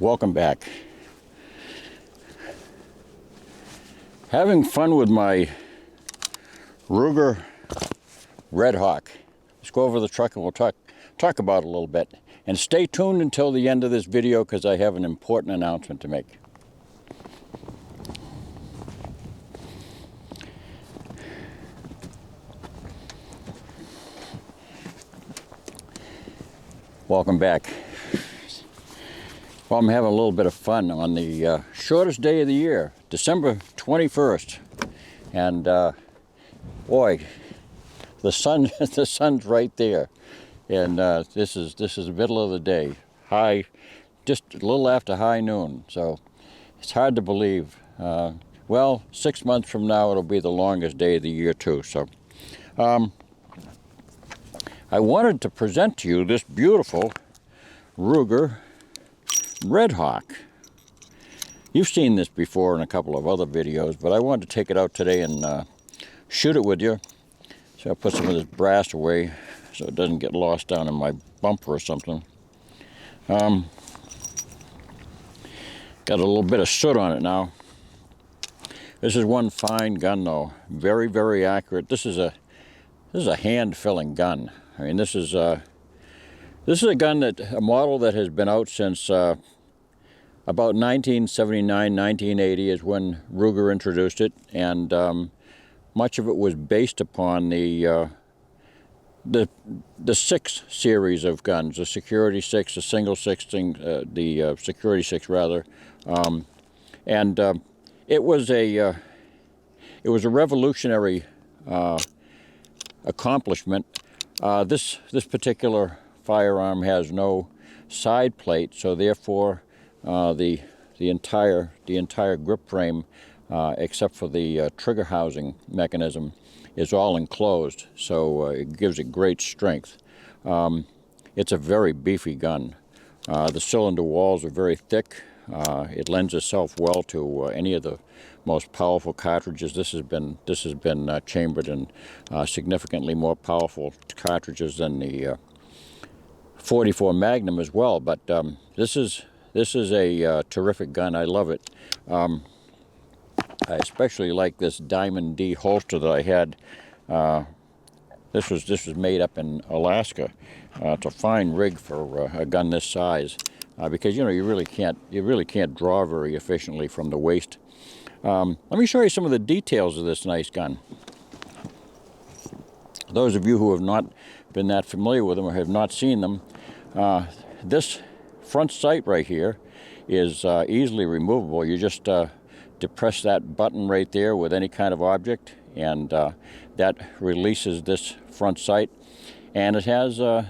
Welcome back. Having fun with my Ruger Redhawk. Let's go over the truck and we'll talk about it a little bit. And stay tuned until the end of this video because I have an important announcement to make. Welcome back. Well, I'm having a little bit of fun on the shortest day of the year, December 21st. And boy, the sun's right there. And this is the middle of the day, high, just a little after high noon. So it's hard to believe. Well, 6 months from now, it'll be the longest day of the year too. So I wanted to present to you this beautiful Ruger Redhawk. You've seen this before in a couple of other videos, but I wanted to take it out today and shoot it with you. So I'll put some of this brass away so it doesn't get lost down in my bumper or something. Got a little bit of soot on it now. This is one fine gun though, very, very accurate. This is a hand-filling gun. I mean, this is a gun a model that has been out since about 1979, 1980 is when Ruger introduced it, and much of it was based upon the 6 series of guns, the Security 6, the Single 6, the Security 6 rather, and it was a revolutionary accomplishment. This particular firearm has no side plate, so therefore the entire grip frame, except for the trigger housing mechanism, is all enclosed. So it gives it great strength. It's a very beefy gun. The cylinder walls are very thick. It lends itself well to any of the most powerful cartridges. This has been chambered in significantly more powerful cartridges than the 44 Magnum as well. But this is a terrific gun. I love it. I especially like this Diamond D holster that I had. This was made up in Alaska. It's a fine rig for a gun this size. Because you really can't draw very efficiently from the waist. Let me show you some of the details of this nice gun. Those of you who have not been that familiar with them or have not seen them, this front sight right here is easily removable. You just depress that button right there with any kind of object, and that releases this front sight. And it has other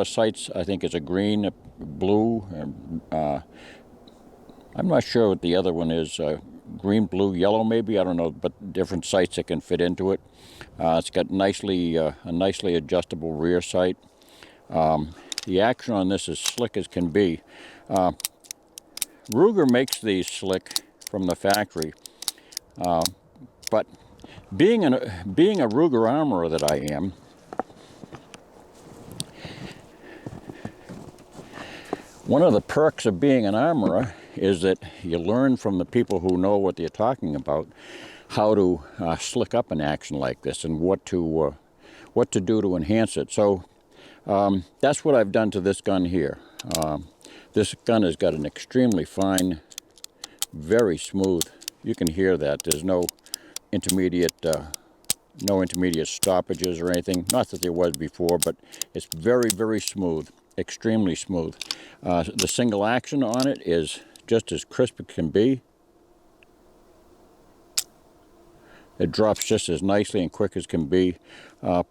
sights. I think it's a green, a blue. I'm not sure what the other one is. Green, blue, yellow, maybe. I don't know, but different sights that can fit into it. It's got a nicely adjustable rear sight. The action on this is slick as can be. Ruger makes these slick from the factory, but being a Ruger armorer that I am, one of the perks of being an armorer is that you learn from the people who know what they're talking about how to slick up an action like this and what to do to enhance it. So that's what I've done to this gun here. This gun has got an extremely fine, very smooth. You can hear that. There's no intermediate stoppages or anything. Not that there was before, but it's very, very smooth, extremely smooth. The single action on it is just as crisp as can be. It drops just as nicely and quick as can be.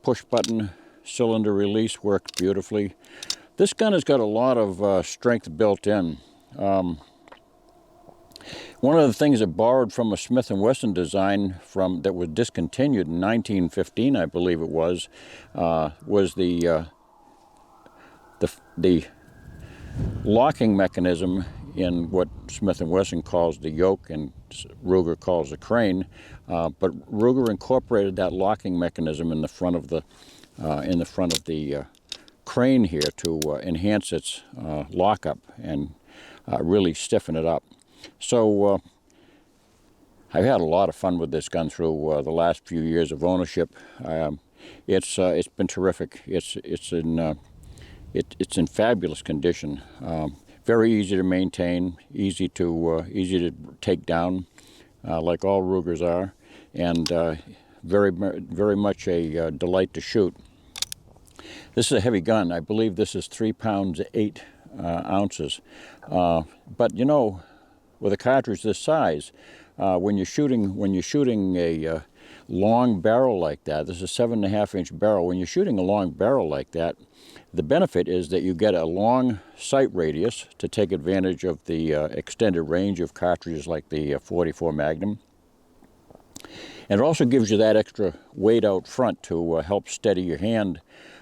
Push button cylinder release works beautifully. This gun has got a lot of strength built in. One of the things that borrowed from a Smith & Wesson design that was discontinued in 1915, I believe it was the locking mechanism in what Smith & Wesson calls the yoke and Ruger calls the crane. But Ruger incorporated that locking mechanism in the front of the crane here to enhance its lockup and really stiffen it up. So I've had a lot of fun with this gun through the last few years of ownership. It's been terrific. It's in fabulous condition. Very easy to maintain, easy to take down, like all Rugers are, and very much a delight to shoot. This is a heavy gun. I believe this is 3 pounds 8 ounces. But you know, with a cartridge this size, when you're shooting a long barrel like that, this is a 7.5-inch barrel. When you're shooting a long barrel like that, the benefit is that you get a long sight radius to take advantage of the extended range of cartridges like the 44 Magnum. And it also gives you that extra weight out front to help steady your hand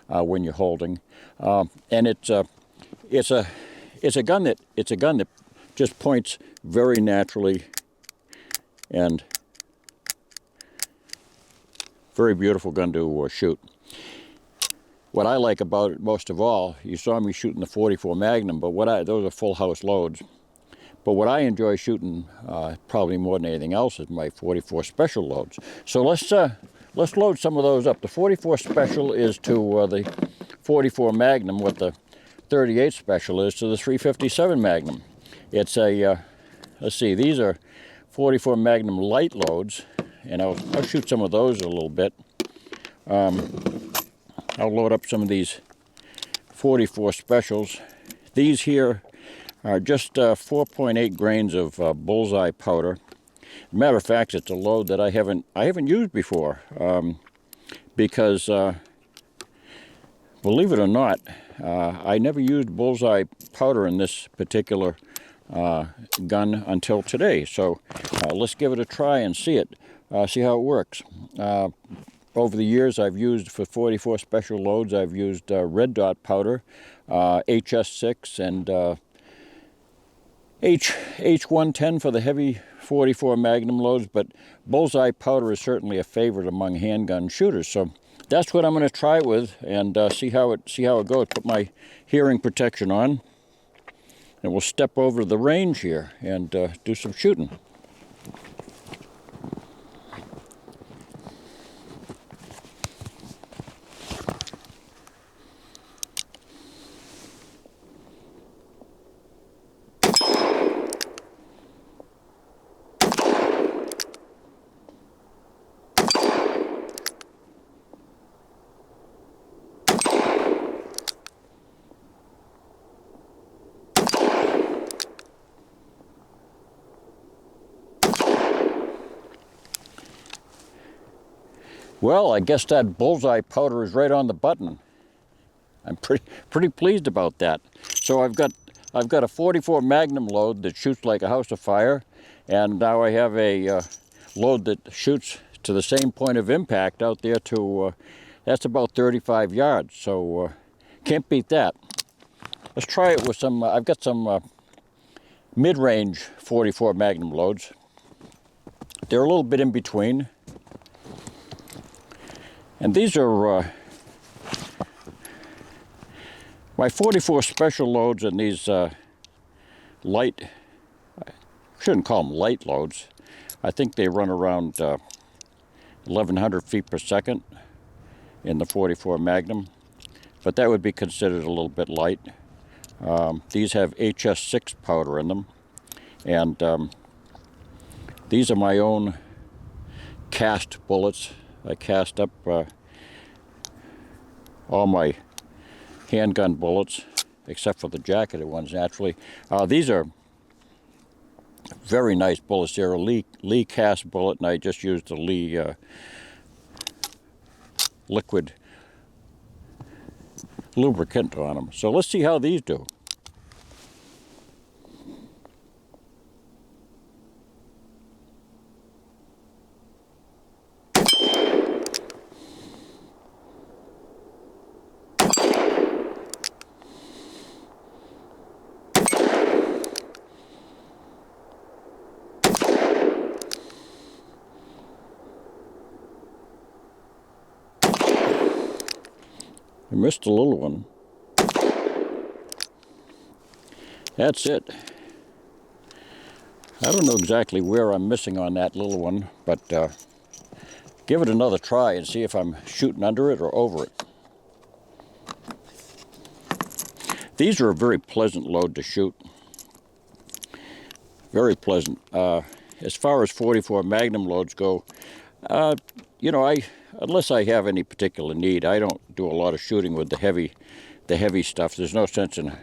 when you're holding. And it's a gun that just points very naturally, and very beautiful gun to shoot. What I like about it most of all, you saw me shooting the 44 Magnum, but those are full house loads. But what I enjoy shooting probably more than anything else is my 44 special loads. So let's load some of those up. The 44 special is to the 44 Magnum what the 38 special is to the 357 Magnum. It's a let's see, these are 44 Magnum light loads, and I'll shoot some of those a little bit. I'll load up some of these 44 specials. These here are just 4.8 grains of bullseye powder. Matter of fact, it's a load that I haven't used before, because believe it or not, I never used bullseye powder in this particular gun until today. So let's give it a try and see how it works. Over the years, I've used, for 44 special loads, I've used red dot powder, HS6, and H110 for the heavy 44 Magnum loads, but bullseye powder is certainly a favorite among handgun shooters. So that's what I'm going to try it with, and see how it goes. Put my hearing protection on, and we'll step over to the range here and do some shooting. Well, I guess that bullseye powder is right on the button. I'm pretty pleased about that. So I've got a 44 Magnum load that shoots like a house of fire, and now I have a load that shoots to the same point of impact out there to that's about 35 yards. So can't beat that. Let's try it with some. I've got some mid-range 44 Magnum loads. They're a little bit in between. And these are my 44 special loads, and these light, I shouldn't call them light loads. I think they run around 1,100 feet per second in the 44 Magnum, but that would be considered a little bit light. These have HS6 powder in them, and these are my own cast bullets. I cast up all my handgun bullets, except for the jacketed ones, naturally. These are very nice bullets. They're a Lee cast bullet, and I just used the Lee liquid lubricant on them. So let's see how these do. I missed a little one. That's it. I don't know exactly where I'm missing on that little one, but give it another try and see if I'm shooting under it or over it. These are a very pleasant load to shoot. Very pleasant. As far as 44 Magnum loads go, you know, unless I have any particular need, I don't do a lot of shooting with the heavy stuff. There's no sense in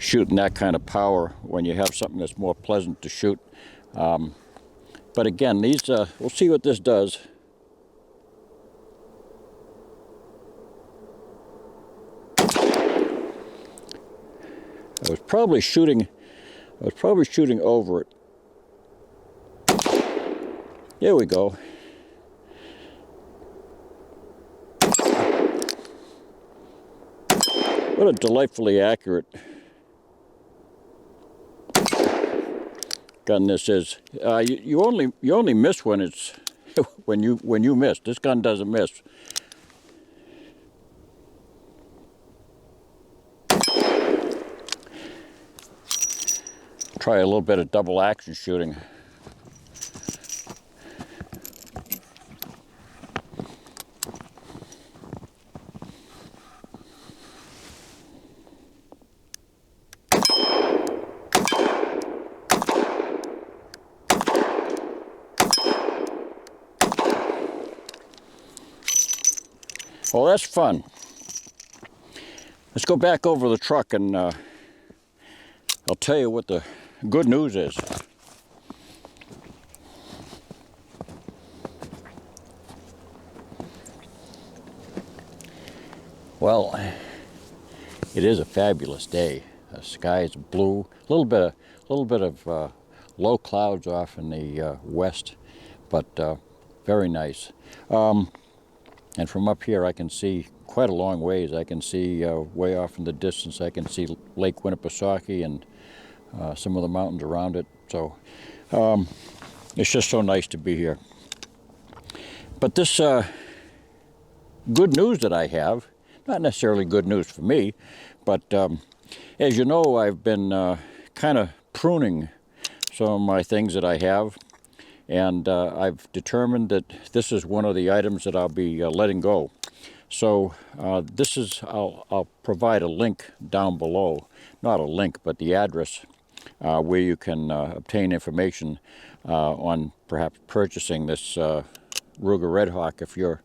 shooting that kind of power when you have something that's more pleasant to shoot. But again, these, we'll see what this does. I was probably shooting over it. There we go. What a delightfully accurate gun this is. You only miss when it's when you miss. This gun doesn't miss. Try a little bit of double action shooting. Well, that's fun. Let's go back over the truck and I'll tell you what the good news is. Well, it is a fabulous day. The sky is blue. A little bit of low clouds off in the west, but very nice. And from up here, I can see quite a long ways. I can see way off in the distance. I can see Lake Winnipesaukee and some of the mountains around it. So it's just so nice to be here. But this good news that I have, not necessarily good news for me, but as you know, I've been kind of pruning some of my things that I have. And I've determined that this is one of the items that I'll be letting go. So this is, I'll provide a link down below, not a link, but the address where you can obtain information on perhaps purchasing this Ruger Redhawk if you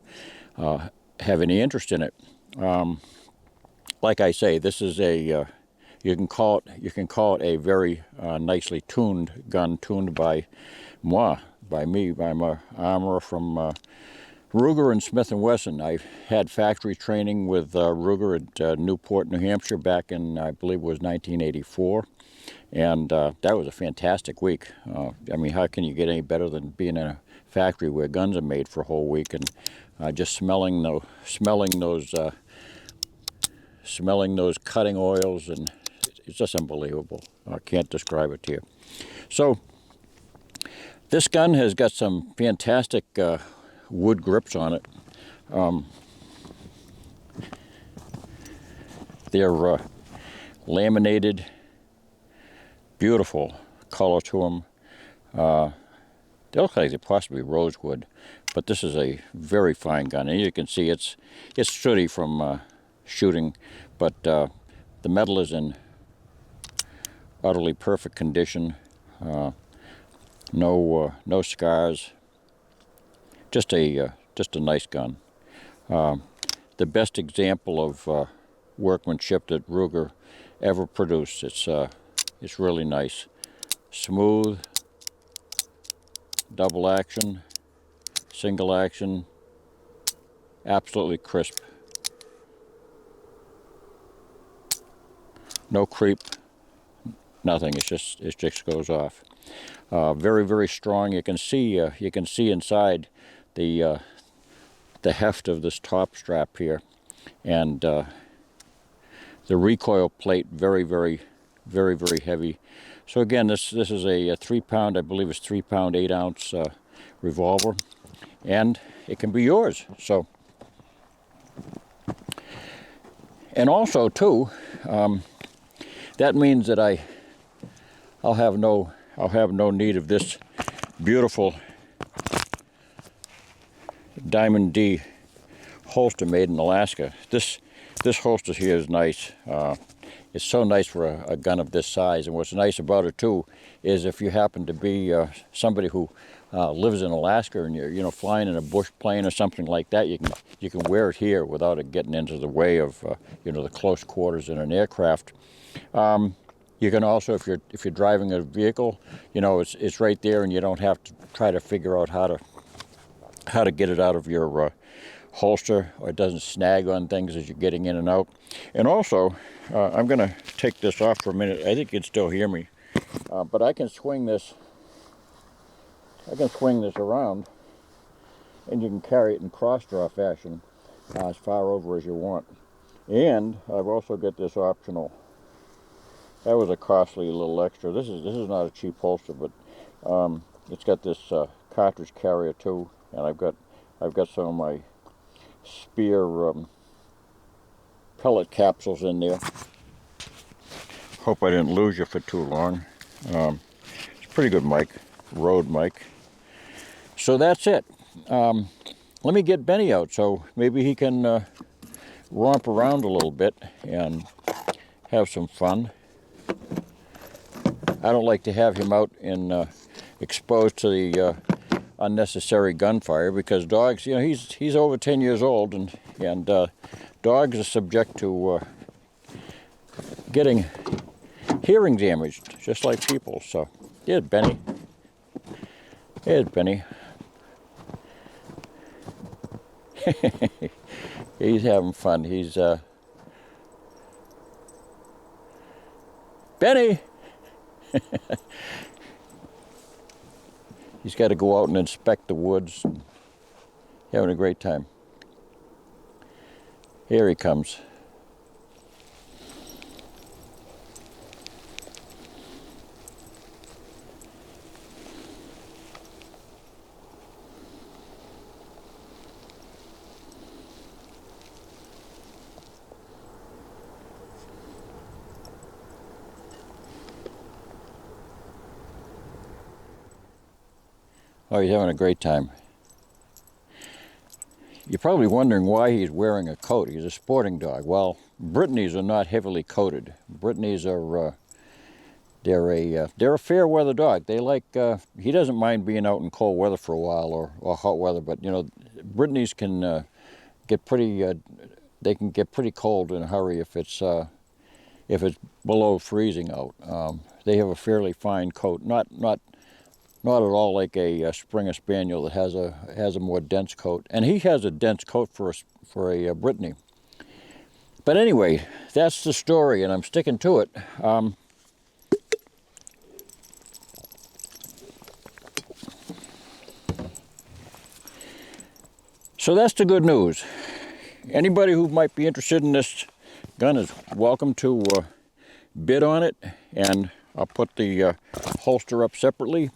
have any interest in it. Like I say, this is a you can call it a very nicely tuned gun, tuned by moi. By me, by my armorer from Ruger and Smith & Wesson. I've had factory training with Ruger at Newport, New Hampshire back in, I believe it was 1984. And that was a fantastic week. I mean, how can you get any better than being in a factory where guns are made for a whole week and just smelling those cutting oils, and it's just unbelievable. I can't describe it to you. So, this gun has got some fantastic wood grips on it. They're laminated, beautiful color to them. They look like they're possibly rosewood, but this is a very fine gun. And you can see it's sooty from shooting, but the metal is in utterly perfect condition. No scars. Just a nice gun. The best example of workmanship that Ruger ever produced. It's really nice. Smooth, double action, single action, absolutely crisp. No creep, nothing. It just goes off. Very, very strong. You can see inside the heft of this top strap here, and the recoil plate very, very, very, very heavy. So again, this is a 3-pound, I believe it's 3-pound 8-ounce revolver, and it can be yours. So, and also too, that means that I'll have no need of this beautiful Diamond D holster made in Alaska. This holster here is nice. It's so nice for a gun of this size. And what's nice about it too is if you happen to be somebody who lives in Alaska and you're flying in a bush plane or something like that, you can wear it here without it getting into the way of the close quarters in an aircraft. You can also, if you're driving a vehicle, it's right there, and you don't have to try to figure out how to get it out of your holster, or it doesn't snag on things as you're getting in and out. And also, I'm going to take this off for a minute. I think you can still hear me, but I can swing this. I can swing this around, and you can carry it in cross-draw fashion as far over as you want. And I've also got this optional. That was a costly little extra. This is not a cheap holster, but it's got this cartridge carrier too, and I've got some of my Spear pellet capsules in there. Hope I didn't lose you for too long. It's a pretty good mic, Rode mic. So that's it. Let me get Benny out so maybe he can romp around a little bit and have some fun. I don't like to have him out and exposed to the unnecessary gunfire, because dogs, he's over 10 years old, and dogs are subject to getting hearing damaged, just like people. So here's Benny. Here's Benny. He's having fun. He's Benny. He's got to go out and inspect the woods. Having a great time. Here he comes. Oh, he's having a great time. You're probably wondering why he's wearing a coat. He's a sporting dog. Well, Brittany's are not heavily coated. Brittany's are they're a fair weather dog. They like he doesn't mind being out in cold weather for a while or hot weather, but Brittany's can get pretty they can get pretty cold in a hurry if it's below freezing out. They have a fairly fine coat, not at all like a Springer Spaniel that has a more dense coat, and he has a dense coat for a Brittany. But anyway, that's the story, and I'm sticking to it. So that's the good news. Anybody who might be interested in this gun is welcome to bid on it, and I'll put the holster up separately.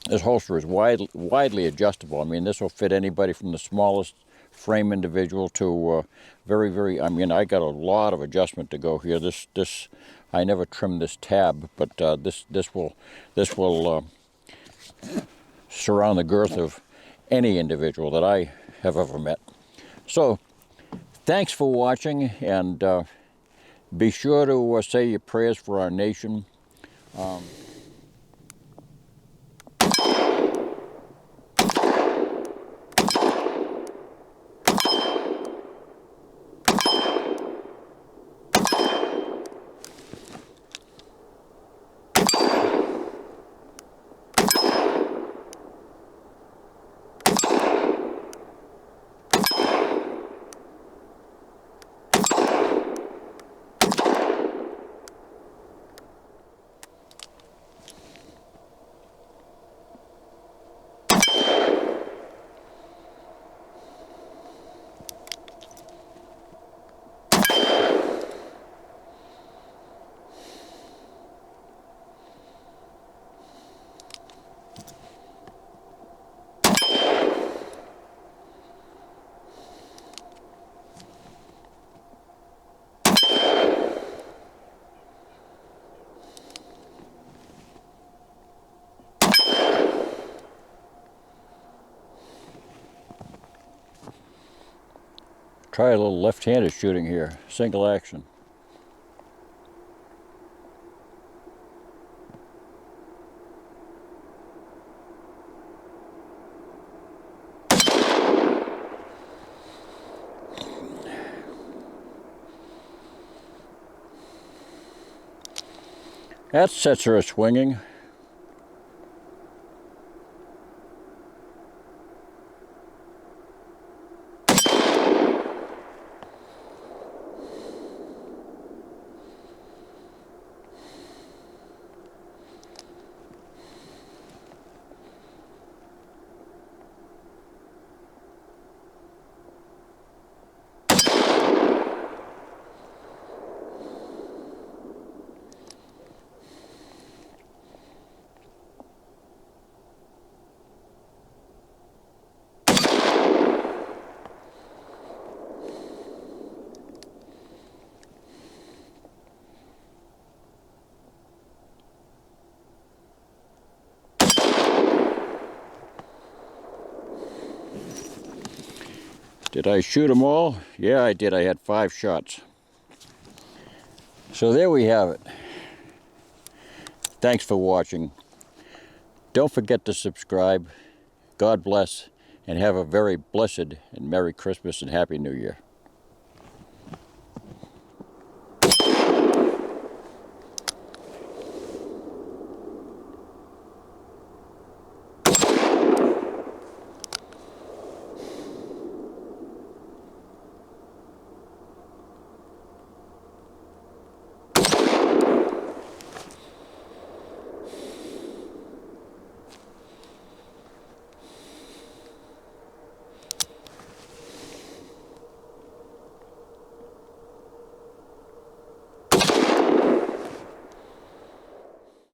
This holster is widely adjustable. I mean, this will fit anybody from the smallest frame individual to very, I mean, I got a lot of adjustment to go here. This I never trimmed this tab, but this will surround the girth of any individual that I have ever met. So, thanks for watching, and be sure to say your prayers for our nation. Try a little left-handed shooting here, single action. That sets her swinging. Did I shoot them all? Yeah, I did. I had 5 shots. So there we have it. Thanks for watching. Don't forget to subscribe. God bless, and have a very blessed and Merry Christmas and Happy New Year.